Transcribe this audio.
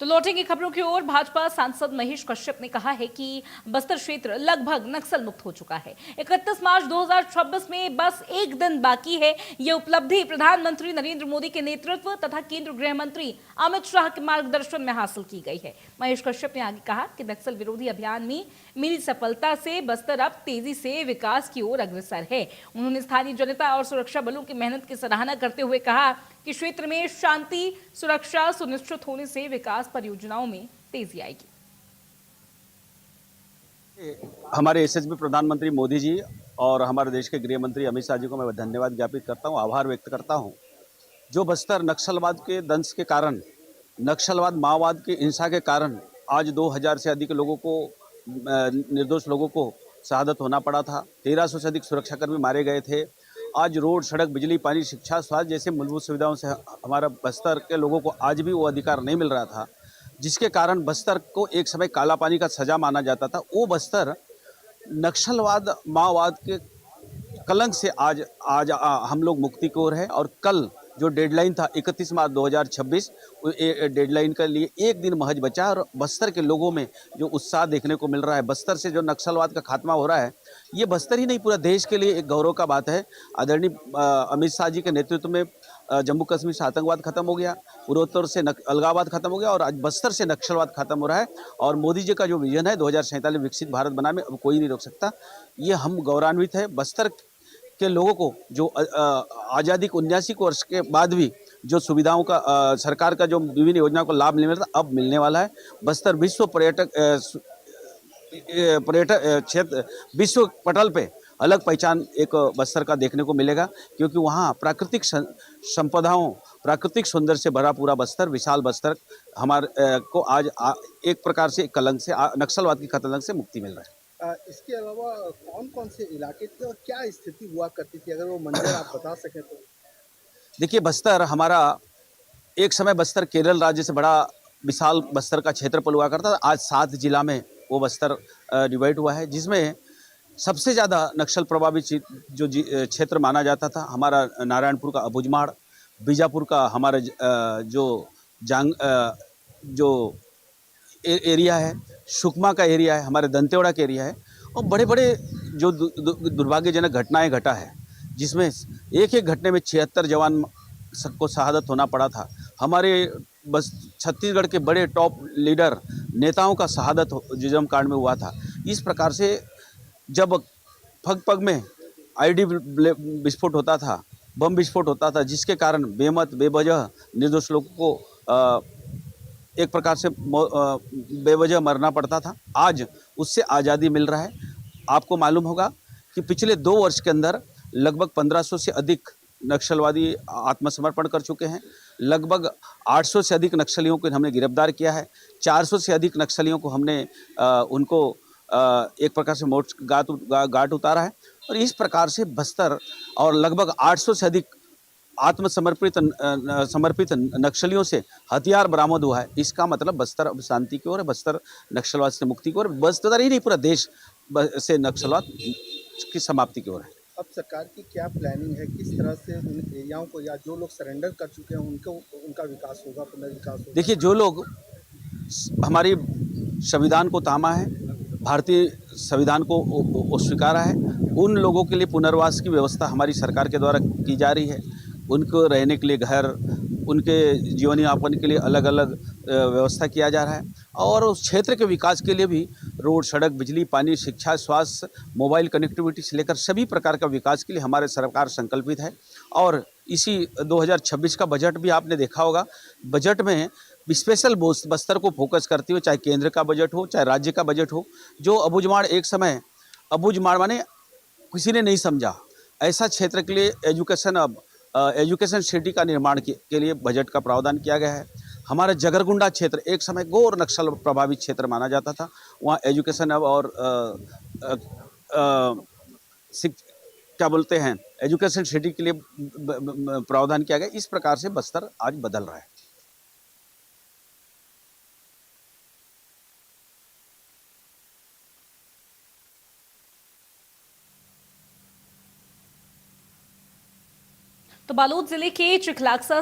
तो लौटेंगे खबरों की ओर। भाजपा सांसद महेश कश्यप ने कहा है कि बस्तर क्षेत्र लगभग नक्सल मुक्त हो चुका है। 31 मार्च 2026 में बस एक दिन बाकी है। यह उपलब्धि प्रधानमंत्री नरेंद्र मोदी के नेतृत्व तथा केंद्रीय गृह मंत्री अमित शाह के मार्गदर्शन में हासिल की गई है। महेश कश्यप ने आगे कहा कि नक्सल विरोधी अभियान में मिली सफलता से बस्तर अब तेजी से विकास की ओर अग्रसर है। उन्होंने स्थानीय जनता और सुरक्षा बलों की मेहनत की सराहना करते हुए कहा कि क्षेत्र में शांति सुरक्षा सुनिश्चित होने से विकास परियोजनाओं में तेजी आएगी। हमारे यशस्वी प्रधानमंत्री मोदी जी और हमारे देश के गृह मंत्री अमित शाह जी को मैं धन्यवाद ज्ञापित करता हूं, आभार व्यक्त करता हूं। जो बस्तर नक्सलवाद के दंश के कारण, नक्सलवाद माओवाद की हिंसा के कारण आज 2000 से अधिक लोगों को, निर्दोष लोगों को शहादत होना पड़ा था। 1300 से अधिक सुरक्षाकर्मी मारे गए थे। आज रोड, सड़क, बिजली, पानी, शिक्षा, स्वास्थ्य जैसे मूलभूत सुविधाओं से हमारा बस्तर के लोगों को आज भी वो अधिकार नहीं मिल रहा था, जिसके कारण बस्तर को एक समय काला पानी का सजा माना जाता था। वो बस्तर नक्सलवाद, माओवाद के कलंक से आज आज हम लोग मुक्ति की ओर है। और कल जो डेडलाइन था 31 मार्च 2026, डेडलाइन के लिए एक दिन महज बचा और बस्तर के लोगों में जो उत्साह देखने को मिल रहा है, बस्तर से जो नक्सलवाद का खात्मा हो रहा है, ये बस्तर ही नहीं पूरा देश के लिए एक गौरव का बात है। आदरणीय अमित शाह जी के नेतृत्व में जम्मू कश्मीर से आतंकवाद खत्म हो गया, पूर्वोत्तर से अलगाववाद खत्म हो गया और आज बस्तर से नक्सलवाद खत्म हो रहा है। और मोदी जी का जो विजन है 2047 विकसित भारत बनाने में, अब कोई नहीं रोक सकता। ये हम गौरवान्वित है। बस्तर के लोगों को जो आज़ादी को 79 वर्ष के बाद भी जो सुविधाओं का सरकार का जो विभिन्न योजनाओं का लाभ मिल रहा था, अब मिलने वाला है। बस्तर विश्व पर्यटक क्षेत्र, विश्व पटल पे अलग पहचान एक बस्तर का देखने को मिलेगा, क्योंकि वहाँ प्राकृतिक संपदाओं, प्राकृतिक सौंदर्य से भरा पूरा बस्तर, विशाल बस्तर हमारे को आज एक प्रकार से कलंक से, नक्सलवाद की कलंक से मुक्ति मिल रहा है। इसके अलावा कौन-कौन से इलाके थे और क्या स्थिति हुआ करती थी, अगर वो मंजर आप बता सकें तो? देखिए, बस्तर हमारा एक समय बस्तर केरल राज्य से बड़ा विशाल बस्तर का क्षेत्रफल हुआ करता था। आज 7 जिला में वो बस्तर डिवाइड हुआ है, जिसमें सबसे ज़्यादा नक्सल प्रभावित जो क्षेत्र माना जाता था हमारा नारायणपुर का अबुझमाड़, बीजापुर का हमारा जो एरिया है, सुकमा का एरिया है, हमारे दंतेवाड़ा का एरिया है। और बड़े बड़े जो दुर्भाग्यजनक घटनाएं घटा है, जिसमें एक एक घटने में 76 जवान सबको शहादत होना पड़ा था। हमारे बस छत्तीसगढ़ के बड़े टॉप लीडर नेताओं का शहादत जिज्म कांड में हुआ था। इस प्रकार से जब पग पग में आईडी विस्फोट होता था, बम विस्फोट होता था, जिसके कारण बेमत बेवजह निर्दोष लोगों को एक प्रकार से बेवजह मरना पड़ता था। आज उससे आज़ादी मिल रहा है। आपको मालूम होगा कि पिछले 2 वर्ष के अंदर लगभग 1500 से अधिक नक्सलवादी आत्मसमर्पण कर चुके हैं। लगभग 800 से अधिक नक्सलियों को हमने गिरफ्तार किया है। 400 से अधिक नक्सलियों को हमने उनको एक प्रकार से मोर्च घाट उतारा है। और इस प्रकार से बस्तर और लगभग 800 से अधिक समर्पित नक्सलियों से हथियार बरामद हुआ है। इसका मतलब बस्तर अब शांति की ओर है, बस्तर नक्सलवाद से मुक्ति की ओर, बस्तर ही नहीं पूरा देश से नक्सलवाद की समाप्ति की ओर है। अब सरकार की क्या प्लानिंग है, किस तरह से उन एरियाओं को या जो लोग सरेंडर कर चुके हैं उनका विकास होगा, पुनर्विकास होगा? देखिए, जो लोग हमारी संविधान को तामा है, भारतीय संविधान को स्वीकारा है, उन लोगों के लिए पुनर्वास की व्यवस्था हमारी सरकार के द्वारा की जा रही है। उनको रहने के लिए घर, उनके जीवन यापन के लिए अलग अलग व्यवस्था किया जा रहा है। और उस क्षेत्र के विकास के लिए भी रोड, सड़क, बिजली, पानी, शिक्षा, स्वास्थ्य, मोबाइल कनेक्टिविटी से लेकर सभी प्रकार का विकास के लिए हमारे सरकार संकल्पित है। और इसी 2026 का बजट भी आपने देखा होगा। बजट में स्पेशल बस्तर को फोकस करते हुए, चाहे केंद्र का बजट हो, चाहे राज्य का बजट हो, जो अबुझमाड़ एक समय, अबुझमाड़ माने किसी ने नहीं समझा, ऐसा क्षेत्र के लिए एजुकेशन सिटी का निर्माण के लिए बजट का प्रावधान किया गया है। हमारा जगरगुंडा क्षेत्र एक समय घोर नक्सल प्रभावित क्षेत्र माना जाता था। वहाँ एजुकेशन और क्या बोलते हैं, एजुकेशन सिटी के लिए प्रावधान किया गया। इस प्रकार से बस्तर आज बदल रहा है। तो बालोद जिले के चिखलाकसा